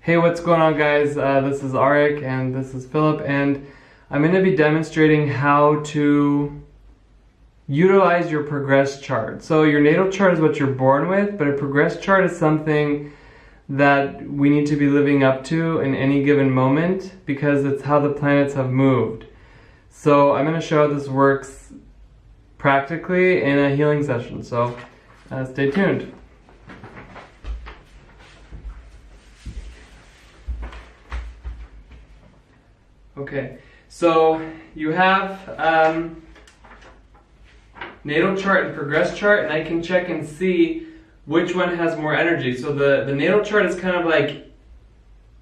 Hey, what's going on, guys? This is Arik and this is Phillip, and I'm going to be demonstrating how to utilize your progress chart. So your natal chart is what you're born with, but a progress chart is something that we need to be living up to in any given moment because it's how the planets have moved. So I'm going to show how this works practically in a healing session, so stay tuned. Okay, so you have natal chart and progress chart, and I can check and see which one has more energy. So the natal chart is kind of like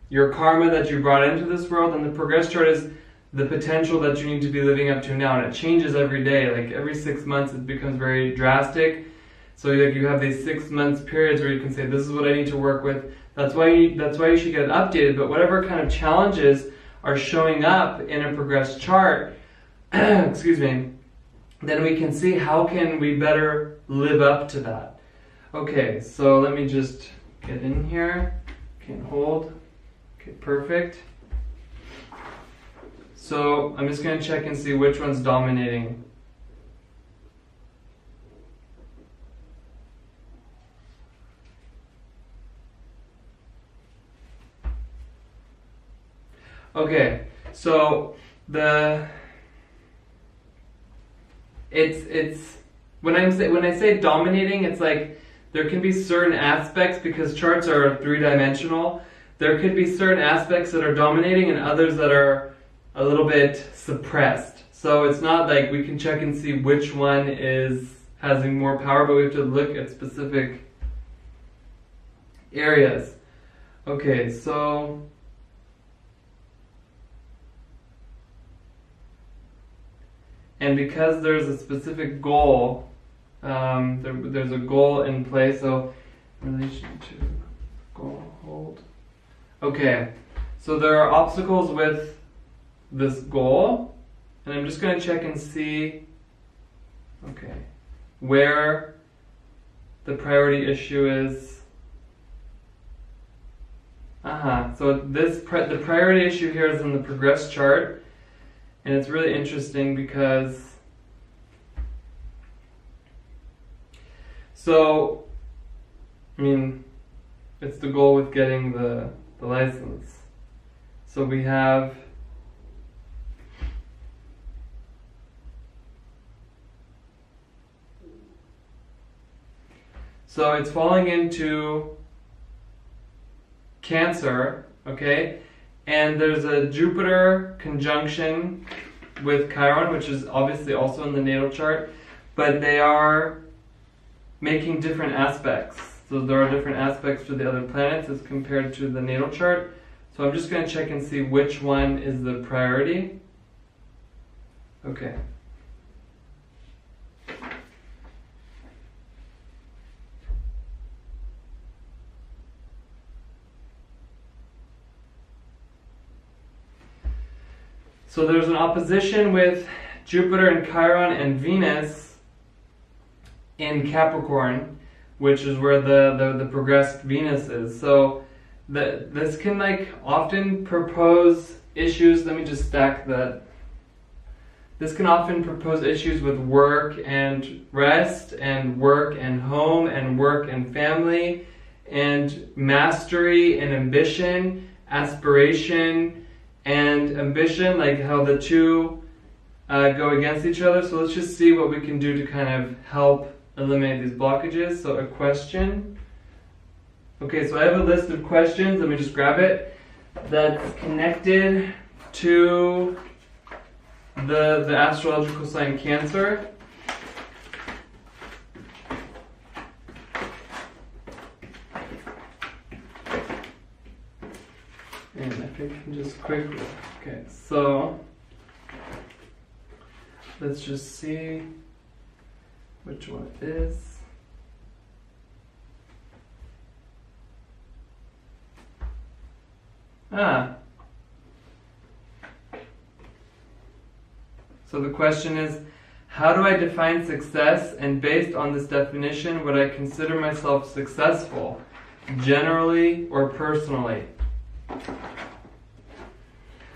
your karma that you brought into this world, and the progress chart is the potential that you need to be living up to now, and it changes every day. Like every 6 months it becomes very drastic. So like you have these 6 months periods where you can say, this is what I need to work with. That's why you should get it updated. But whatever kind of challenges are showing up in a progress chart, excuse me, then we can see how can we better live up to that. Okay, so let me just get in here. Can't hold. Okay, perfect. So I'm just going to check and see which one's dominating. Okay, so it's when I say dominating, it's like there can be certain aspects, because charts are three-dimensional. There could be certain aspects that are dominating and others that are a little bit suppressed. So it's not like we can check and see which one is having more power, but we have to look at specific areas. Okay, so and because there's a specific goal, there's a goal in play, so in relation to goal, hold. Okay, so there are obstacles with this goal, and I'm just going to check and see, okay, where the priority issue is. So the priority issue here is in the progress chart. And it's really interesting because, so, I mean, it's the goal with getting the license. So we have, so it's falling into Cancer, okay? And there's a Jupiter conjunction with Chiron, which is obviously also in the natal chart, but they are making different aspects. So there are different aspects to the other planets as compared to the natal chart. So I'm just going to check and see which one is the priority. Okay. So there's an opposition with Jupiter and Chiron and Venus in Capricorn, which is where the progressed Venus is. So this can like often propose issues. Let me just stack that. This can often propose issues with work and rest, and work and home, and work and family, and mastery and ambition, aspiration and ambition, like how the two go against each other. So let's just see what we can do to kind of help eliminate these blockages. So a question. Okay, so I have a list of questions. Let me just grab it. That's connected to the astrological sign Cancer. And I think I can just quickly, okay, so let's just see which one it is. So the question is, how do I define success, and based on this definition, would I consider myself successful, generally or personally?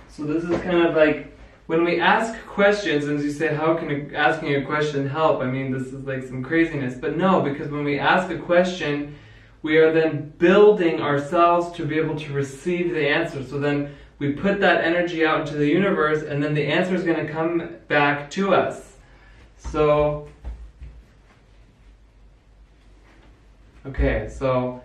So this is kind of like when we ask questions, and you say, how can asking a question help? I mean, this is like some craziness. But no, because when we ask a question, we are then building ourselves to be able to receive the answer. So then we put that energy out into the universe, and then the answer is going to come back to us. So, okay, so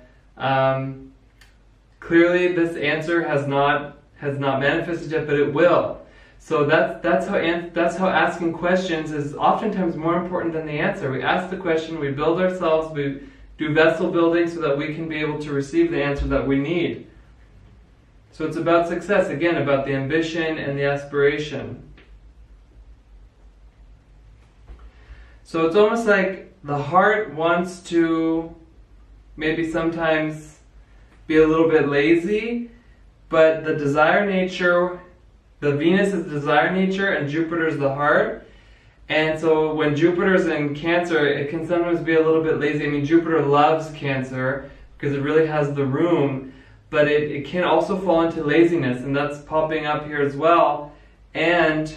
clearly this answer has not manifested yet, but it will. So that's how asking questions is oftentimes more important than the answer. We ask the question, we build ourselves, we do vessel building so that we can be able to receive the answer that we need. So it's about success, again, about the ambition and the aspiration. So it's almost like the heart wants to maybe sometimes be a little bit lazy, but the desire nature, the Venus is desire nature and Jupiter is the heart. And so when Jupiter is in Cancer, it can sometimes be a little bit lazy. I mean, Jupiter loves Cancer because it really has the room, but it can also fall into laziness, and that's popping up here as well. And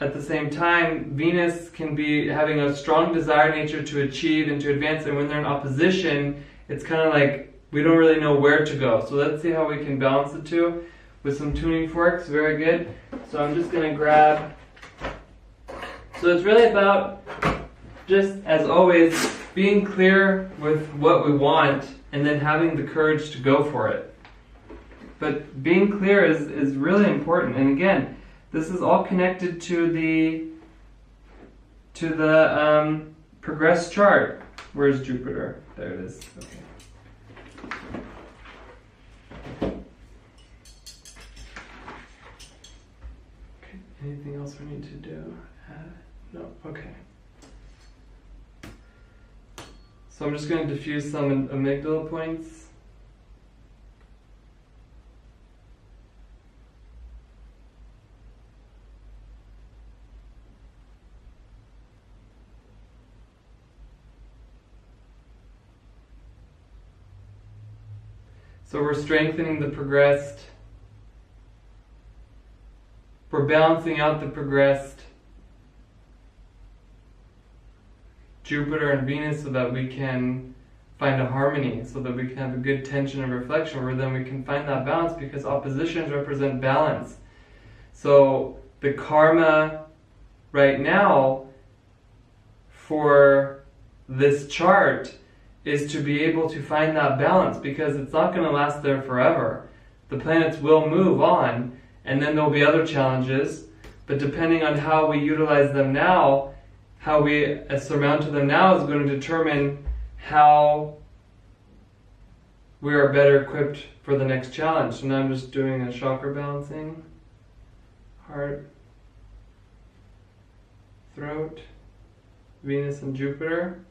at the same time, Venus can be having a strong desire nature to achieve and to advance, and when they're in opposition, it's kind of like we don't really know where to go. So let's see how we can balance the two with some tuning forks. Very good. So I'm just going to grab. So it's really about, just as always, being clear with what we want and then having the courage to go for it. But being clear is really important. And again, this is all connected to the progressed chart. Where's Jupiter? There it is. Okay. Anything else we need to do? No? Okay. So I'm just going to diffuse some amygdala points. So we're strengthening the progressed. We're balancing out the progressed Jupiter and Venus so that we can find a harmony, so that we can have a good tension and reflection, where then we can find that balance, because oppositions represent balance. So the karma right now for this chart is to be able to find that balance, because it's not going to last there forever. The planets will move on, and then there'll be other challenges, but depending on how we utilize them now, how we surmount to them now, is going to determine how we are better equipped for the next challenge. So now I'm just doing a chakra balancing. Heart, throat, Venus and Jupiter.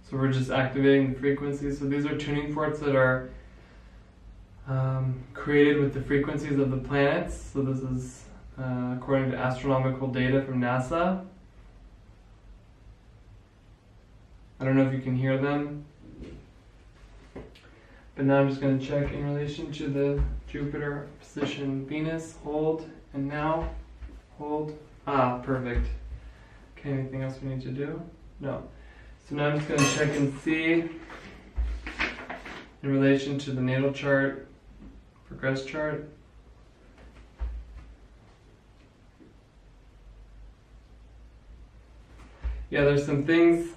So we're just activating the frequencies. So these are tuning forks that are created with the frequencies of the planets. So this is according to astronomical data from NASA. I don't know if you can hear them. But now I'm just going to check in relation to the Jupiter position. Venus, hold, and now hold. Ah, perfect. Okay, anything else we need to do? No. So now I'm just going to check and see in relation to the natal chart, progress chart. Yeah, there's some things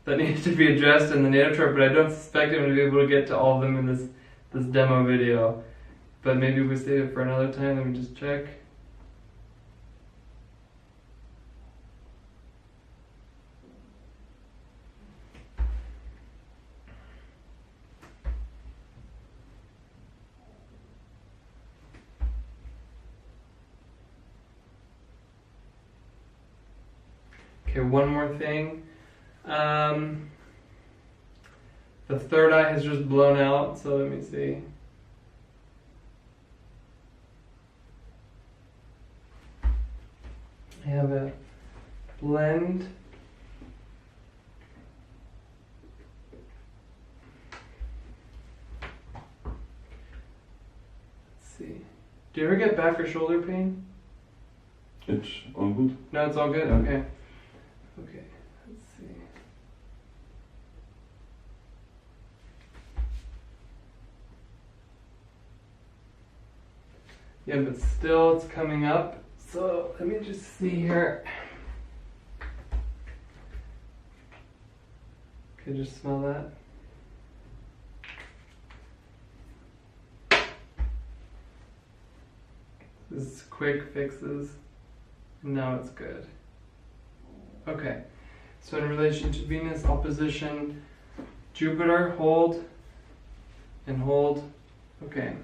that need to be addressed in the natal chart, but I don't suspect I'm going to be able to get to all of them in this demo video. But maybe we save it for another time. Let me just check. Okay, one more thing. The third eye has just blown out, so let me see. I have a blend. Let's see. Do you ever get back or shoulder pain? It's all good. No, it's all good? Okay. Okay, let's see. Yeah, but still it's coming up. So let me just see here. Can you just smell that? This is quick fixes. Now it's good. Okay. So in relation to Venus opposition Jupiter, hold and hold. Okay.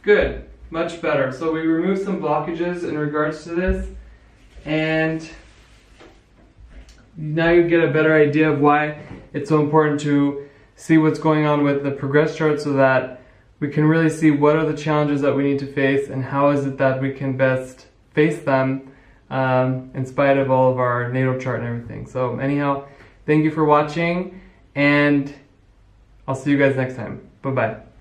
Good, much better. So we removed some blockages in regards to this, and now you get a better idea of why it's so important to see what's going on with the progress chart, so that we can really see what are the challenges that we need to face and how is it that we can best face them in spite of all of our natal chart and everything. So anyhow, thank you for watching, and I'll see you guys next time. Bye-bye.